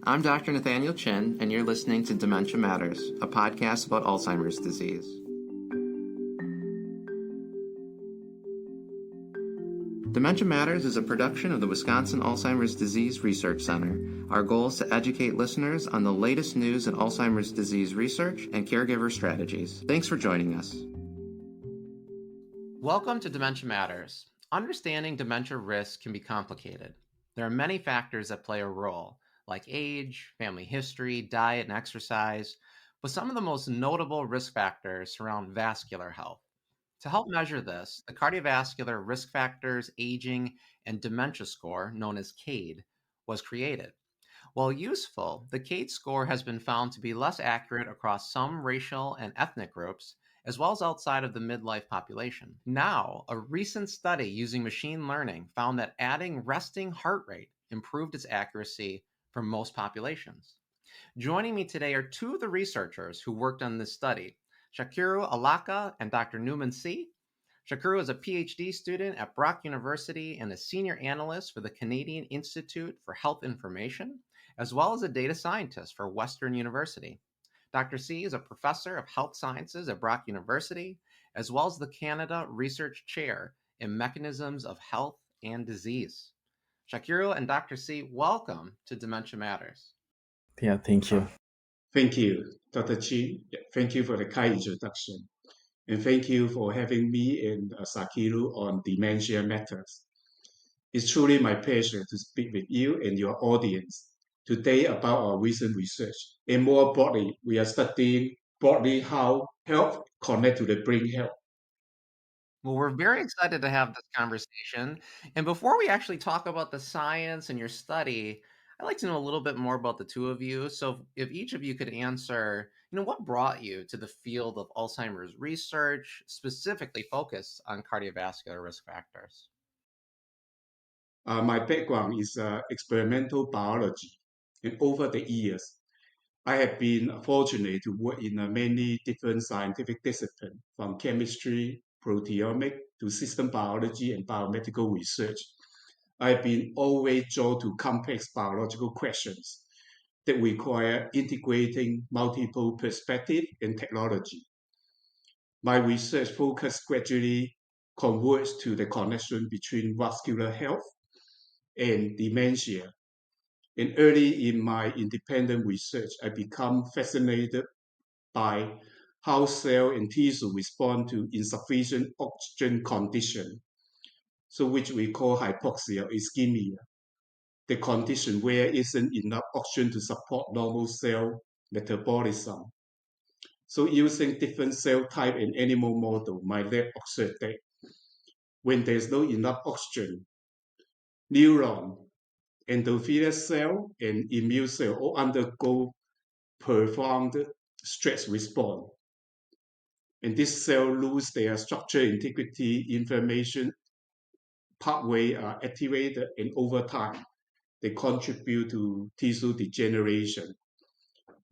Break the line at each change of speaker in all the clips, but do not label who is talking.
I'm Dr. Nathaniel Chin, and you're listening to Dementia Matters, a podcast about Alzheimer's disease. Dementia Matters is a production of the Wisconsin Alzheimer's Disease Research Center. Our goal is to educate listeners on the latest news in Alzheimer's disease research and caregiver strategies. Thanks for joining us. Welcome to Dementia Matters. Understanding dementia risk can be complicated. There are many factors that play a role, like age, family history, diet, and exercise, but some of the most notable risk factors surround vascular health. To help measure this, the Cardiovascular Risk Factors, Aging, and Dementia Score, known as CAIDE, was created. While useful, the CAIDE score has been found to be less accurate across some racial and ethnic groups, as well as outside of the midlife population. Now, a recent study using machine learning found that adding resting heart rate improved its accuracy for most populations. Joining me today are two of the researchers who worked on this study, Shakiru Alaka and Dr. Newman Sze. Shakiru is a PhD student at Brock University and a senior analyst for the Canadian Institute for Health Information, as well as a data scientist for Western University. Dr. Sze is a professor of health sciences at Brock University, as well as the Canada Research Chair in Mechanisms of Health and Disease. Shakiru and Dr. Sze, welcome to Dementia Matters.
Yeah, thank you.
Thank you, Dr. Chi. Thank you for the kind introduction. And thank you for having me and Shakiru on Dementia Matters. It's truly my pleasure to speak with you and your audience today about our recent research. And more broadly, we are studying broadly how health connect to the brain health.
Well, we're very excited to have this conversation. And before we actually talk about the science and your study, I'd like to know a little bit more about the two of you. So if each of you could answer, what brought you to the field of Alzheimer's research, specifically focused on cardiovascular risk factors?
My background is experimental biology. And over the years, I have been fortunate to work in many different scientific disciplines, from chemistry, proteomics, to system biology and biomedical research. I have been always drawn to complex biological questions that require integrating multiple perspectives and technology. My research focus gradually converges to the connection between vascular health and dementia. And early in my independent research, I become fascinated by how cell and tissue respond to insufficient oxygen condition, so which we call hypoxia or ischemia, the condition where isn't enough oxygen to support normal cell metabolism. So using different cell type and animal model, my lab observed that when there's no enough oxygen, neuron, endothelial cell, and immune cell all undergo profound stress response. And this cell lose their structure integrity, inflammation pathway are activated, and over time, they contribute to tissue degeneration.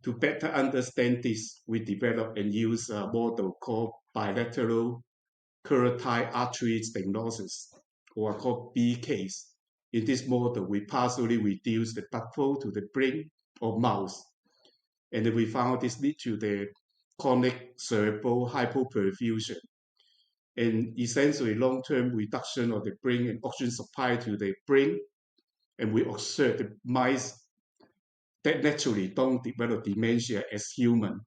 To better understand this, we developed and use a model called bilateral carotid artery stenosis, or called BCASE. In this model, we partially reduce the blood flow to the brain of mouse, and we found this lead to the chronic cerebral hypoperfusion, and essentially long-term reduction of the brain and oxygen supply to the brain. And we observe the mice that naturally don't develop dementia as human,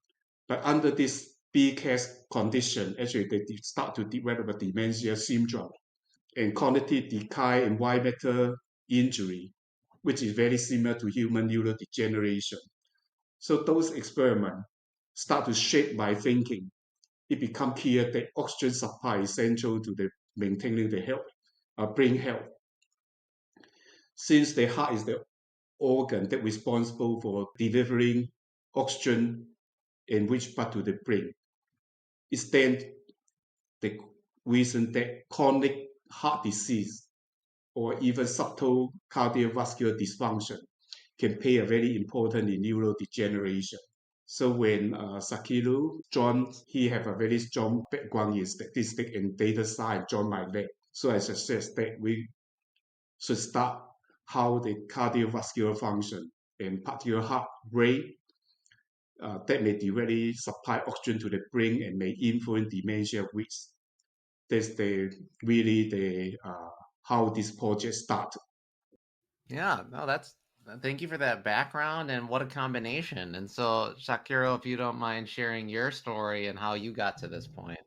but under this BCAS condition, actually they start to develop a dementia syndrome and cognitive decline and white matter injury, which is very similar to human neurodegeneration. So those experiments start to shape my thinking. It becomes clear that oxygen supply is central to the maintaining the health, brain health. Since the heart is the organ that is responsible for delivering oxygen and rich blood to the brain, it's then the reason that chronic heart disease or even subtle cardiovascular dysfunction can play a very important in neurodegeneration. So when Shakiru joined, he have a very strong background in statistics and data science, joined my lab. So I suggest that we should start how the cardiovascular function and particular heart rate that may directly supply oxygen to the brain and may influence dementia risk. That's the really the how this project started.
Yeah, no, that's thank you for that background and what a combination. And so, Shakiro, if you don't mind sharing your story and how you got to this point.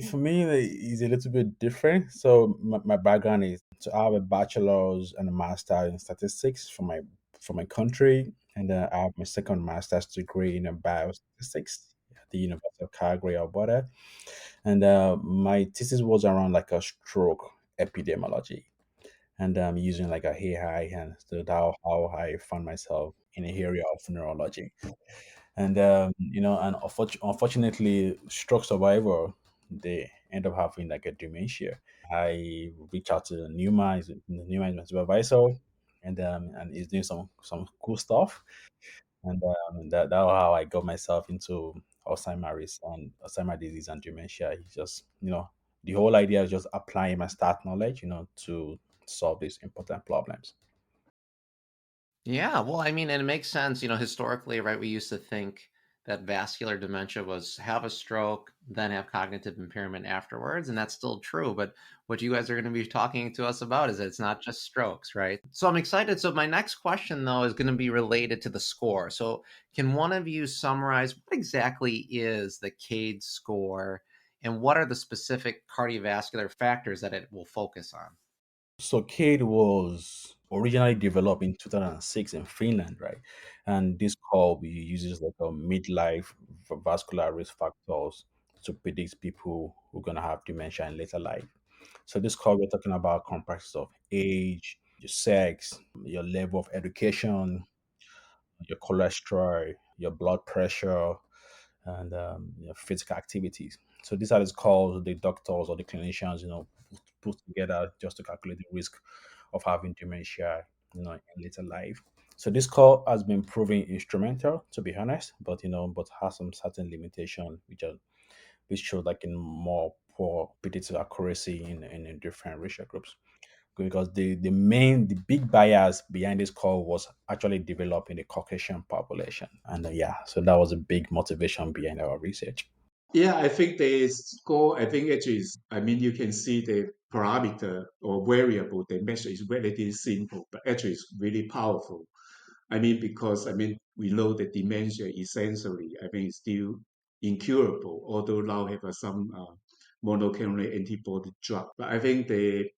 For me, it's a little bit different. So my background is to have a bachelor's and a master in statistics for my country, and I have my second master's degree in biostatistics at the University of Calgary, Alberta. And my thesis was around like a stroke epidemiology, and using like a AI, and so that how I found myself in the area of neurology. And and unfortunately, stroke survivor, they end up having like a dementia. I reached out to Newman, is my supervisor, and he's doing some cool stuff. And that's how I got myself into Alzheimer's disease and dementia. It's just the whole idea is just applying my start knowledge, to solve these important problems.
Yeah, well, I mean, and it makes sense, historically, right? We used to think that vascular dementia was have a stroke, then have cognitive impairment afterwards, and that's still true. But what you guys are going to be talking to us about is that it's not just strokes, right? So I'm excited. So my next question, though, is going to be related to the score. So can one of you summarize what exactly is the CAIDE score, and what are the specific cardiovascular factors that it will focus on?
So CAIDE was originally developed in 2006 in Finland, right? And this call uses like a midlife vascular risk factors to predict people who are gonna have dementia in later life. So this call we're talking about comprises of age, your sex, your level of education, your cholesterol, your blood pressure, and physical activities. So these are the calls the doctors or the clinicians, put together just to calculate the risk of having dementia, in later life. So this call has been proven instrumental, to be honest, but has some certain limitation, which show like in more poor predictive accuracy in different racial groups. Because the big bias behind this call was actually developing the Caucasian population, and yeah, so that was a big motivation behind our research.
Yeah, I think the score, I think actually is, I mean, you can see the parameter or variable they measure is relatively simple, but actually it's really powerful. I mean, because, I mean, we know that dementia essentially, I think it's still incurable, although now have some monoclonal antibody drug. But I think the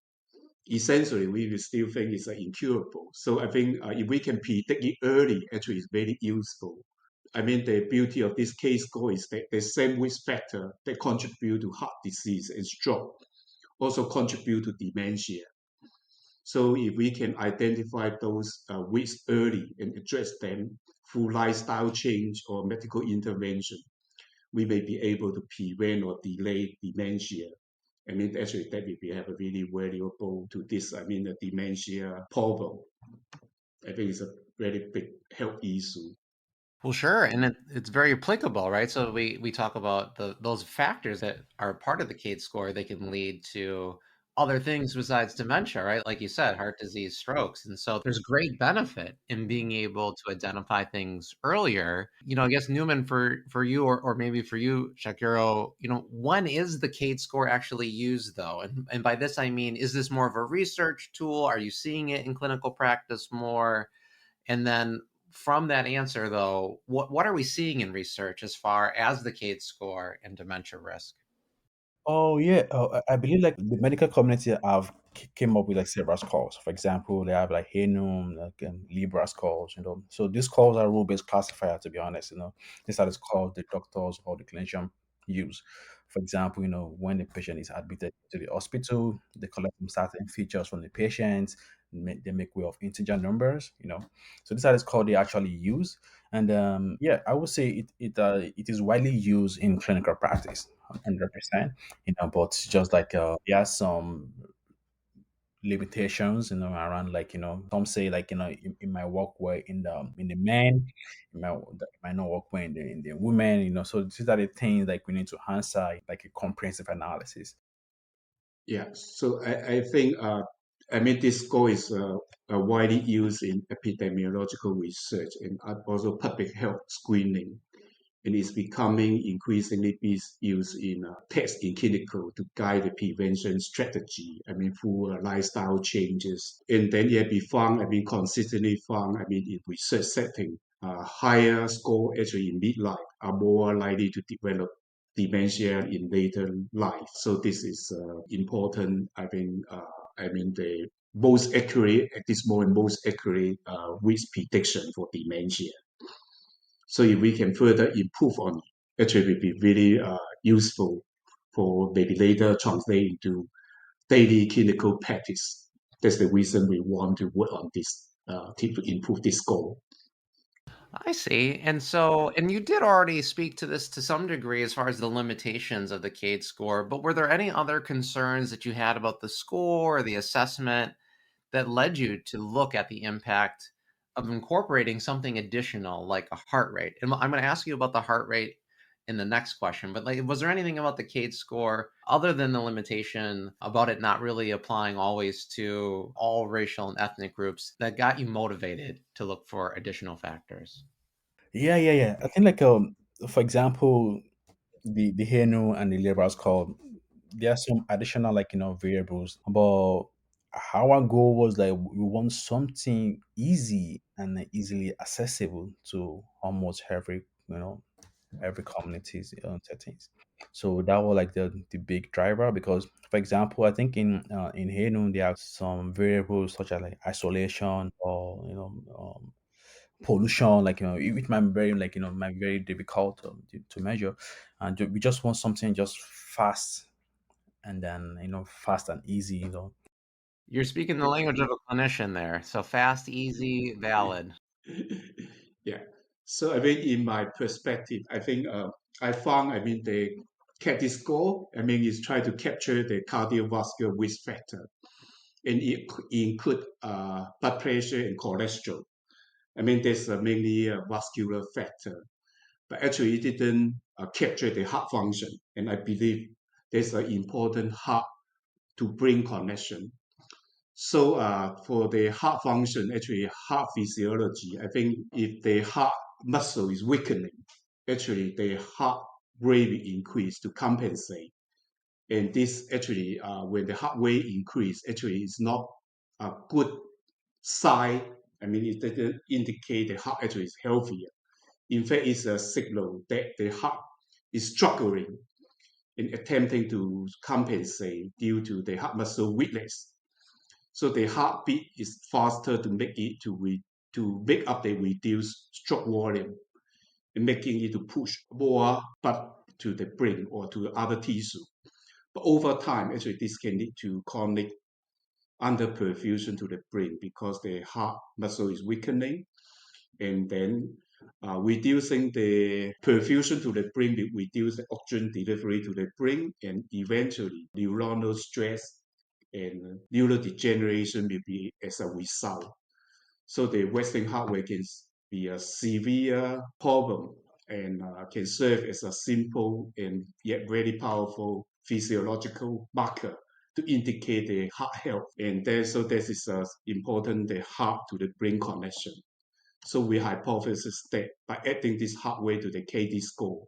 essentially we will still think it's incurable. So I think if we can predict it early, actually it's very useful. I mean, the beauty of this case score is that the same risk factor that contribute to heart disease and stroke also contribute to dementia. So if we can identify those risks early and address them through lifestyle change or medical intervention, we may be able to prevent or delay dementia. I mean, actually, that will be have a really valuable to this. I mean, the dementia problem. I think it's a very big health issue.
Well, sure, and it's very applicable, right? So we talk about those factors that are part of the CADE score. They can lead to other things besides dementia, right? Like you said, heart disease, strokes, and so there's great benefit in being able to identify things earlier. I guess Newman, for you, or maybe for you, Shakiro, when is the CADE score actually used, though? And by this I mean, is this more of a research tool? Are you seeing it in clinical practice more? And then from that answer, though, what are we seeing in research as far as the CADE score and dementia risk?
Oh yeah, I believe like the medical community have came up with like several scores. For example, they have like Henum, like Libra scores. So these scores are rule-based classifier. To be honest, these are the scores the doctors or the clinician use. For example, when the patient is admitted to the hospital, they collect some certain features from the patient. They make way of integer numbers. So these are the scores they actually use. And yeah, I would say it is widely used in clinical practice, 100%. But just like there are some limitations, around like some say like it might work well in the men, it might not work well in the women. So these are the things like we need to answer like a comprehensive analysis.
Yeah. So I think I mean, this score is widely used in epidemiological research and also public health screening, and is becoming increasingly used in tests in clinical to guide the prevention strategy. I mean, through lifestyle changes, and then it be found. I mean, consistently found. I mean, in research setting, higher score actually in midlife are more likely to develop dementia in later life. So this is important. I mean the most accurate at this moment, most accurate risk prediction for dementia. So if we can further improve on it, actually will be really useful for maybe later translate into daily clinical practice. That's the reason we want to work on this to improve this goal.
I see. And you did already speak to this to some degree as far as the limitations of the CAIDE score, but were there any other concerns that you had about the score or the assessment that led you to look at the impact of incorporating something additional like a heart rate? And I'm going to ask you about the heart rate in the next question, but like, was there anything about the CAIDE score other than the limitation about it not really applying always to all racial and ethnic groups that got you motivated to look for additional factors?
Yeah. I think for example, the Henu and the labor score, there are some additional variables. But our goal was like we want something easy and easily accessible to almost every community's settings. So that was like the big driver because, for example, I think in Henu there are some variables such as like isolation or pollution, it might be very might be very difficult to measure, and we just want something just fast and then fast and easy.
You're speaking the language of a clinician there. So fast, easy, valid.
Yeah. So I mean, in my perspective, I think I found, I mean, the CAT score, I mean, is trying to capture the cardiovascular risk factor, and it include blood pressure and cholesterol. I mean, there's mainly a vascular factor, but actually it didn't capture the heart function. And I believe there's an important heart to brain connection. So for the heart function, actually heart physiology, I think if the heart muscle is weakening, actually the heart rate will increase to compensate. And this actually, when the heart rate increase, actually is not a good sign. I mean, it doesn't indicate the heart actually is healthier. In fact, it's a signal that the heart is struggling in attempting to compensate due to the heart muscle weakness. So the heartbeat is faster to make it to make up the reduced stroke volume and making it to push more blood to the brain or to the other tissue. But over time, actually, this can lead to chronic underperfusion to the brain because the heart muscle is weakening, and then reducing the perfusion to the brain will reduce the oxygen delivery to the brain, and eventually neuronal stress and neurodegeneration will be as a result. So the wasting heart rate can be a severe problem and can serve as a simple and yet very powerful physiological marker to indicate the heart health. And so this is important, the heart to the brain connection. So we hypothesis that by adding this heart rate to the KD score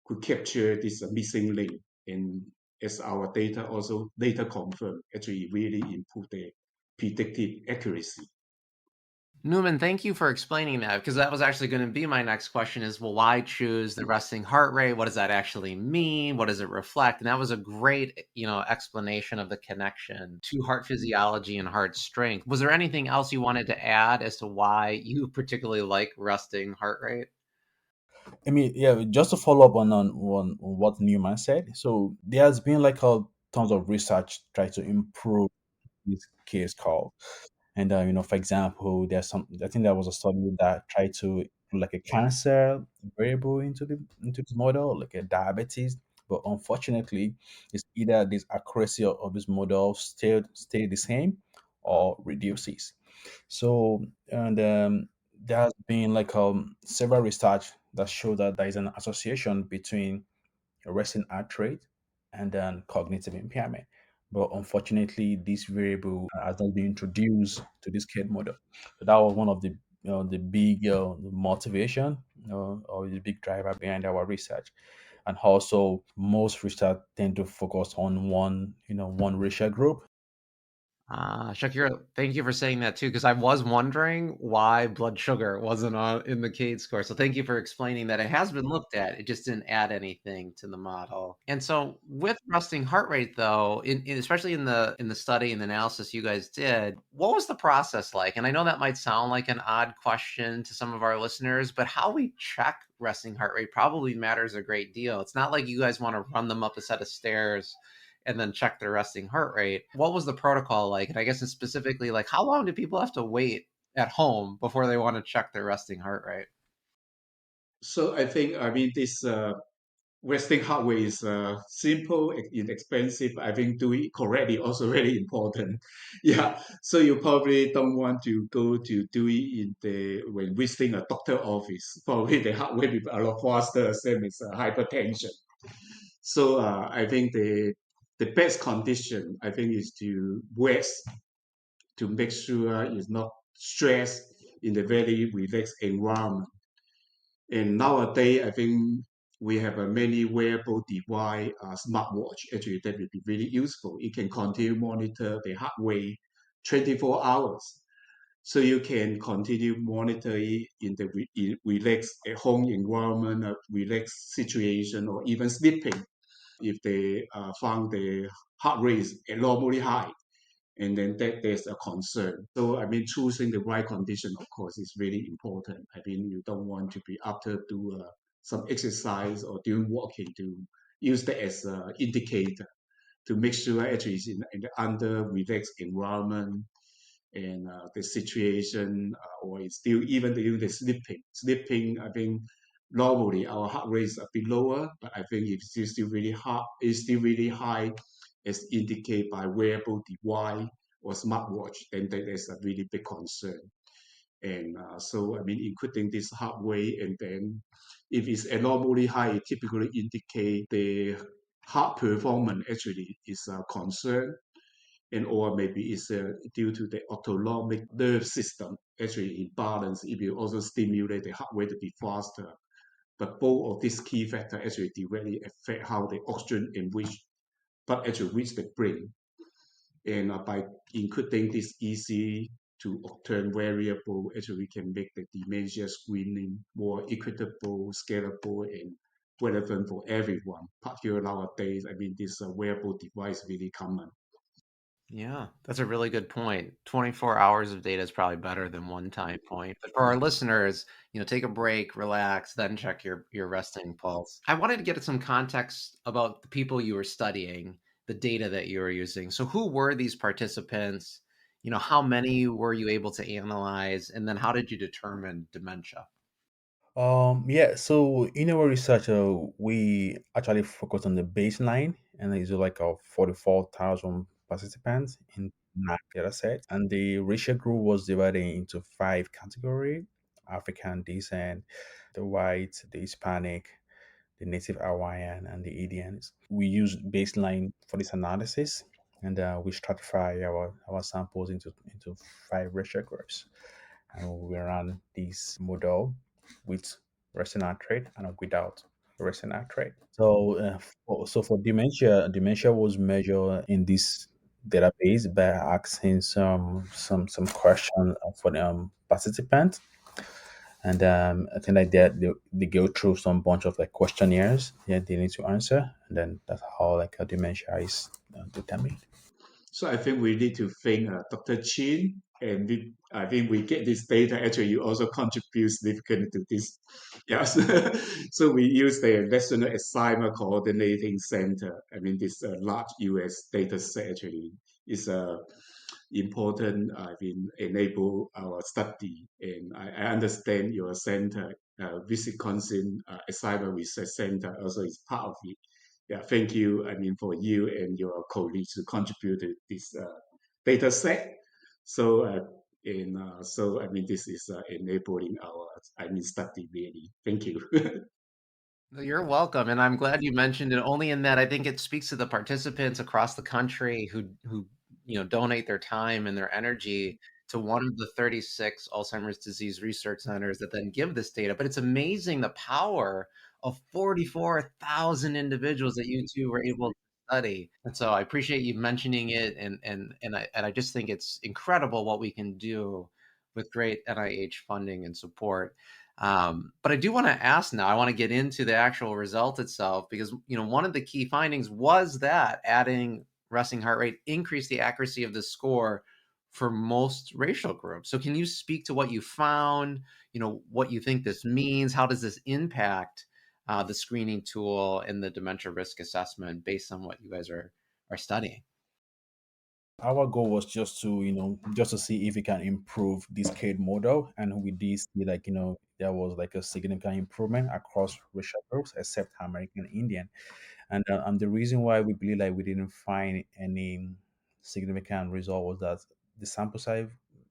could capture this missing link, and as our data also later confirmed, actually really improve the predictive accuracy.
Newman, thank you for explaining that because that was actually going to be my next question is, well, why choose the resting heart rate? What does that actually mean? What does it reflect? And that was a great, explanation of the connection to heart physiology and heart strength. Was there anything else you wanted to add as to why you particularly like resting heart rate?
I mean, yeah, just to follow up on what Newman said. So there has been a tons of research try to improve this case call. And for example, there's some. I think there was a study that tried to put like a cancer variable into this model, like a diabetes. But unfortunately, it's either this accuracy of this model stay the same or reduces. So and there has been several research that show that there is an association between resting heart rate and then cognitive impairment. But unfortunately, this variable has not been introduced to this CAIDE model. So that was one of the big motivation, or the big driver behind our research. And also, most research tend to focus on one racial group.
Shakira, thank you for saying that too, because I was wondering why blood sugar wasn't on in the CAIDE score. So thank you for explaining that it has been looked at. It just didn't add anything to the model. And so with resting heart rate, though, especially in the study and the analysis you guys did, what was the process like? And I know that might sound like an odd question to some of our listeners, but how we check resting heart rate probably matters a great deal. It's not like you guys want to run them up a set of stairs and then check their resting heart rate. What was the protocol like? And I guess it's specifically like how long do people have to wait at home before they want to check their resting heart rate?
So I think, I mean, this resting hardware is simple, inexpensive. I think doing it correctly also very important. Yeah. So you probably don't want to go to do it in the when visiting a doctor office. Probably the hardware will be a lot faster, same as hypertension. So I think the best condition I think is to rest to make sure it's not stressed in the very relaxed environment. And nowadays, I think we have a many wearable device, smartwatch. Actually, that will be really useful. It can continue monitor the heart rate 24 hours. So you can continue monitor it in the relaxed at home environment, a relaxed situation, or even sleeping. If they found the heart rate is abnormally high, and then that there's a concern. So I mean, choosing the right condition, of course, is really important. I mean, you don't want to be after do some exercise or doing walking to use that as an indicator to make sure actually it's in the under relaxed environment and the situation or it's still even during the sleeping I think normally our heart rate is a bit lower, but I think if it's still really high, it's still really high as indicated by wearable device or smartwatch, then that is a really big concern. And so I mean including this heart rate, and then if it's abnormally high it typically indicate the heart performance actually is a concern, and or maybe it's due to the autonomic nerve system actually imbalance. It will also stimulate the heart rate to be faster. But both of these key factors actually directly affect how the oxygen enrich, but actually reach the brain. And by including this easy to obtain variable, actually we can make the dementia screening more equitable, scalable, and relevant for everyone. Particularly nowadays, I mean, this wearable device really common.
Yeah, that's a really good point. 24 hours of data is probably better than one time point. But for our listeners, take a break, relax, then check your resting pulse. I wanted to get some context about the people you were studying, the data that you were using. So who were these participants? How many were you able to analyze? And then how did you determine dementia?
Yeah, so in our research, we actually focus on the baseline, and it's like 44,000 participants in that data set. And the racial group was divided into five categories: African descent, the white, the Hispanic, the Native Hawaiian, and the Indians. We used baseline for this analysis, and we stratify our samples into five racial groups, and we ran this model with resting heart rate and without resting heart rate. So for dementia was measured in this database by asking some question for the participants, and I think like they go through some bunch of like questionnaires. Yeah, they need to answer, and then that's how like a dementia is determined.
So I think we need to thank Dr. Chin, and I think we get this data. Actually, you also contribute significantly to this. Yes. So we use the National Assignment Coordinating Center. I mean, this large U.S. data set actually is important. I mean, enable our study. And I understand your center, Wisconsin Assignment Research Center, also is part of it. Yeah, thank you. I mean, for you and your colleagues to contribute to this data set. So, so I mean, this is enabling our, I mean, study really. Thank you.
You're welcome, and I'm glad you mentioned it only in that I think it speaks to the participants across the country who, donate their time and their energy to one of the 36 Alzheimer's disease research centers that then give this data. But it's amazing the power of 44,000 individuals that you 2 were able to study. And so I appreciate you mentioning it, and I just think it's incredible what we can do with great NIH funding and support. But I do want to ask now, I want to get into the actual result itself because, one of the key findings was that adding resting heart rate increased the accuracy of the score for most racial groups. So can you speak to what you found, what you think this means? How does this impact the screening tool and the dementia risk assessment based on what you guys are studying?
Our goal was just to, just to see if we can improve this CAIDE model, and we did see like, there was like a significant improvement across racial groups except American Indian. And the reason why we believe like we didn't find any significant result was that the sample size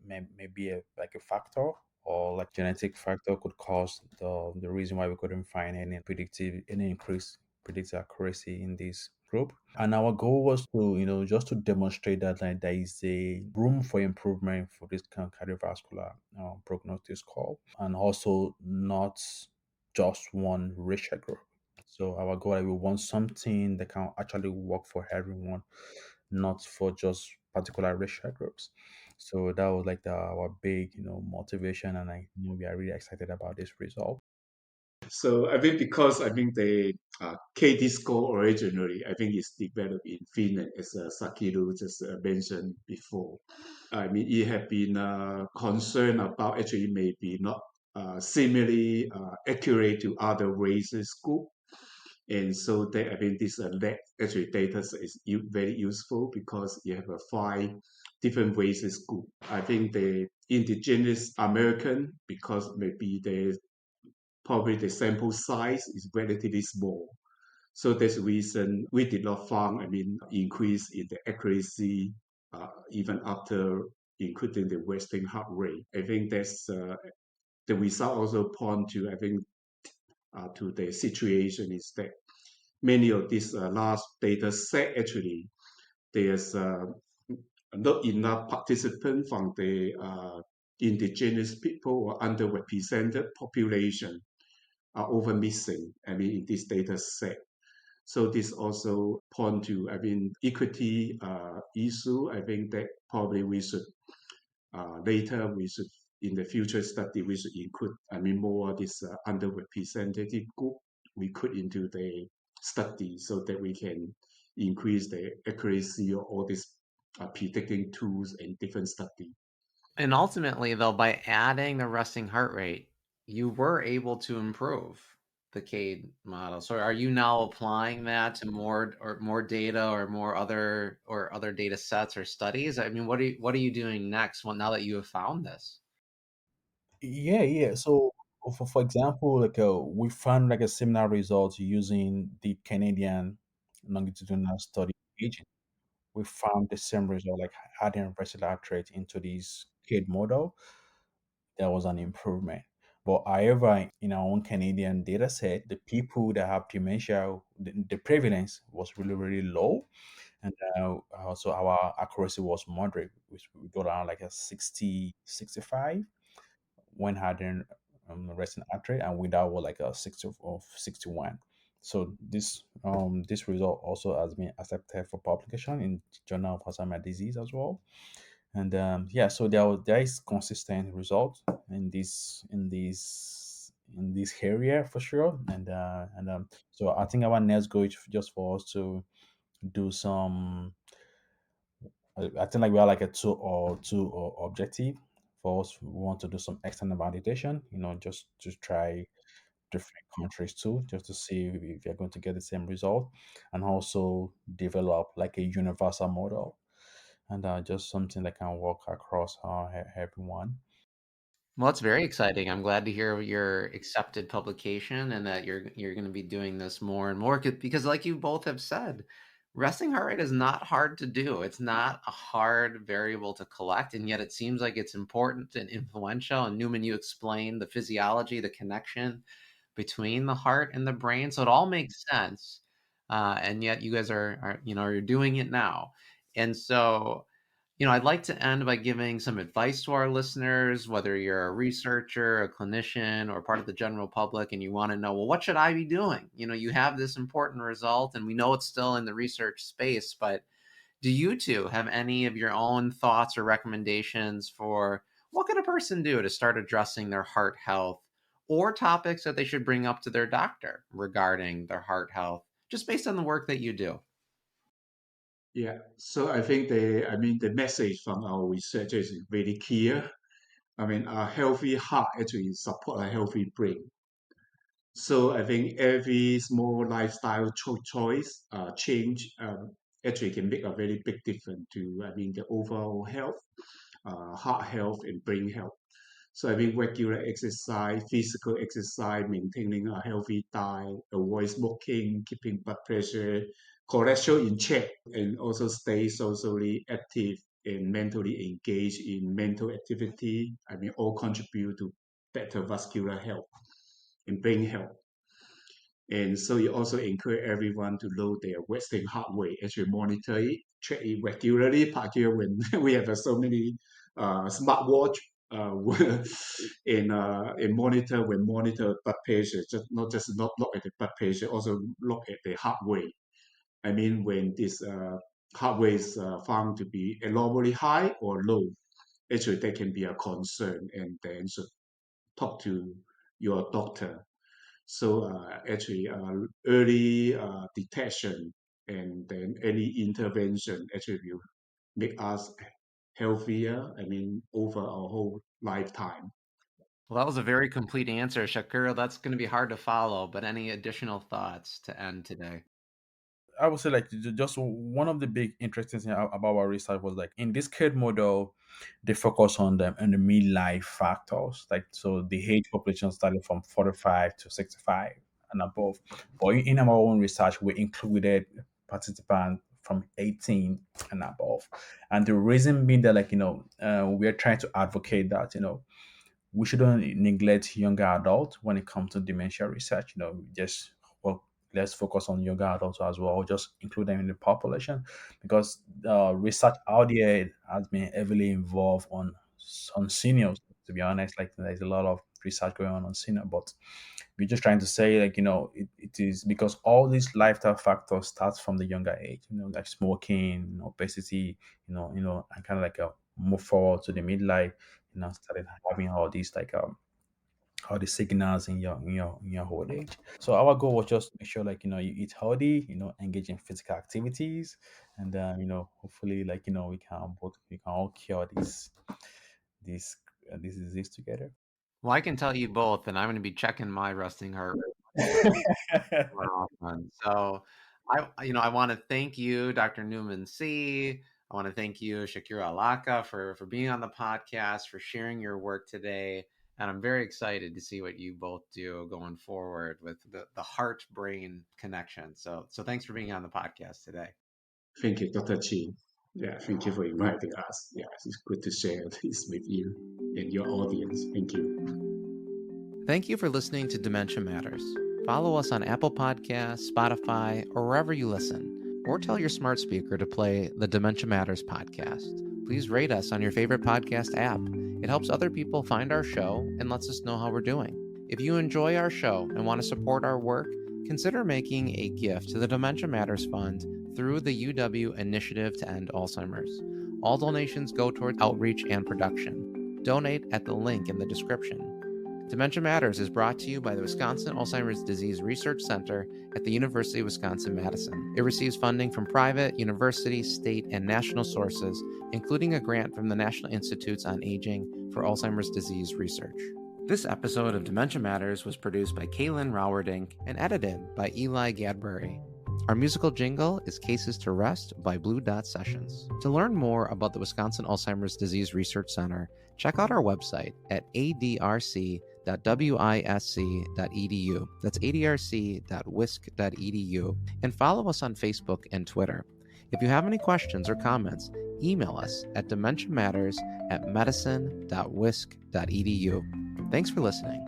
may be like a factor, or like genetic factor could cause the reason why we couldn't find any increased predictive accuracy in this group. And our goal was to, just to demonstrate that like there is a room for improvement for this kind of cardiovascular prognosis score, and also not just one racial group. So our goal, we want something that can actually work for everyone, not for just particular racial groups. So that was like our big, motivation, and we are really excited about this result.
So I think because I think the KD score originally, I think is developed in Finland, as Shakiru just mentioned before. I mean, it had been concerned about actually maybe not similarly accurate to other races group. And so that I think this that actually data is very useful because you have a five different races group. I think the indigenous American, because maybe the probably the sample size is relatively small. So that's the reason we did not find, I mean, increase in the accuracy even after including the resting heart rate. I think that's the result also point to, I think, to the situation is that many of these large data set actually there's not enough participants from the indigenous people or underrepresented population are over missing, I mean, in this data set. So this also point to, I mean, equity issue. I think that probably we should later we should in the future study we should include, I mean, more this underrepresented group we could into the study so that we can increase the accuracy of all these predicting tools and different study.
And ultimately, though, by adding the resting heart rate, you were able to improve the CAIDE model. So are you now applying that to more data or other data sets or studies? I mean, what are you doing next now that you have found this?
Yeah, yeah. So for example, like we found like a similar result using the Canadian longitudinal study agent. We found the same result, like adding versatile trait into this CAIDE model. There was an improvement. But however, in our own Canadian data set, the people that have dementia, the prevalence was really, really low. And also our accuracy was moderate, which we got around like a 60, 65 when having resting heart rate, and without was like a 60 of 61. So this result also has been accepted for publication in Journal of Alzheimer's Disease as well. And yeah, so there is consistent result in this area for sure. And so I think our next goal is just for us to do some. I think like we are like a two or objective for us. We want to do some external validation, just to try different countries too, just to see if they're going to get the same result, and also develop like a universal model, and just something that can work across everyone.
Well, it's very exciting. I'm glad to hear your accepted publication and that you're going to be doing this more and more because like you both have said, resting heart rate is not hard to do. It's not a hard variable to collect, and yet it seems like it's important and influential. And Newman, you explained the physiology, the connection between the heart and the brain. So it all makes sense. And yet you guys are you're doing it now. And so, I'd like to end by giving some advice to our listeners, whether you're a researcher, a clinician, or part of the general public, and you want to know, well, what should I be doing? You have this important result, and we know it's still in the research space, but do you two have any of your own thoughts or recommendations for what can a person do to start addressing their heart health or topics that they should bring up to their doctor regarding their heart health, just based on the work that you do?
Yeah. So I think the message from our research is very clear. I mean, a healthy heart actually support a healthy brain. So I think every small lifestyle choice, change, actually can make a very big difference to, the overall health, heart health and brain health. So I think regular exercise, physical exercise, maintaining a healthy diet, avoid smoking, keeping blood pressure, cholesterol in check, and also stay socially active and mentally engaged in mental activity. All contribute to better vascular health and brain health. And so you also encourage everyone to know their resting heart rate, actually monitor it, check it regularly, particularly when we have so many smartwatch uh, and monitor blood pressure, just not look at the blood pressure, also look at the heart rate. When this heart rate is found to be abnormally high or low, actually that can be a concern, and then should talk to your doctor. So early detection and then any intervention actually will make us healthier. Over our whole lifetime.
Well, that was a very complete answer, Shakira. That's going to be hard to follow, but any additional thoughts to end today?
I would say like just one of the big interesting thing about our research was like in this CAIDE model, they focus on them and the midlife factors. Like so, the age population started from 45 to 65 and above. But in our own research, we included participants from 18 and above. And the reason being that like we are trying to advocate that we shouldn't neglect younger adults when it comes to dementia research. Just well, let's focus on younger adults as well, just include them in the population because research out there has been heavily involved on seniors. To be honest, like there's a lot of research going on senior, but we're just trying to say like it is because all these lifestyle factors starts from the younger age. Like smoking, obesity, and kind of like a move forward to the midlife started having all these like all the signals in your old age. So our goal was just to make sure like you eat healthy, engage in physical activities, and hopefully like we can all cure this this disease together.
Well, I can tell you both, and I'm going to be checking my resting heart rate more often. So, I want to thank you, Dr. Newman Sze. I want to thank you, Shakiru Alaka, for being on the podcast, for sharing your work today. And I'm very excited to see what you both do going forward with the heart brain connection. So thanks for being on the podcast today.
Thank you, Dr. Chin. Yeah, thank you for inviting us. Yeah, it's good to share this with you and your audience. Thank you.
Thank you for listening to Dementia Matters. Follow us on Apple Podcasts, Spotify, or wherever you listen, or tell your smart speaker to play the Dementia Matters podcast. Please rate us on your favorite podcast app. It helps other people find our show and lets us know how we're doing. If you enjoy our show and want to support our work, consider making a gift to the Dementia Matters Fund through the UW Initiative to End Alzheimer's. All donations go toward outreach and production. Donate at the link in the description. Dementia Matters is brought to you by the Wisconsin Alzheimer's Disease Research Center at the University of Wisconsin-Madison. It receives funding from private, university, state, and national sources, including a grant from the National Institutes on Aging for Alzheimer's Disease Research. This episode of Dementia Matters was produced by Kaylin Rowerdink and edited by Eli Gadbury. Our musical jingle is Cases to Rest by Blue Dot Sessions. To learn more about the Wisconsin Alzheimer's Disease Research Center, check out our website at adrc.wisc.edu. That's adrc.wisc.edu. And follow us on Facebook and Twitter. If you have any questions or comments, email us at dementiamatters@medicine.wisc.edu. Thanks for listening.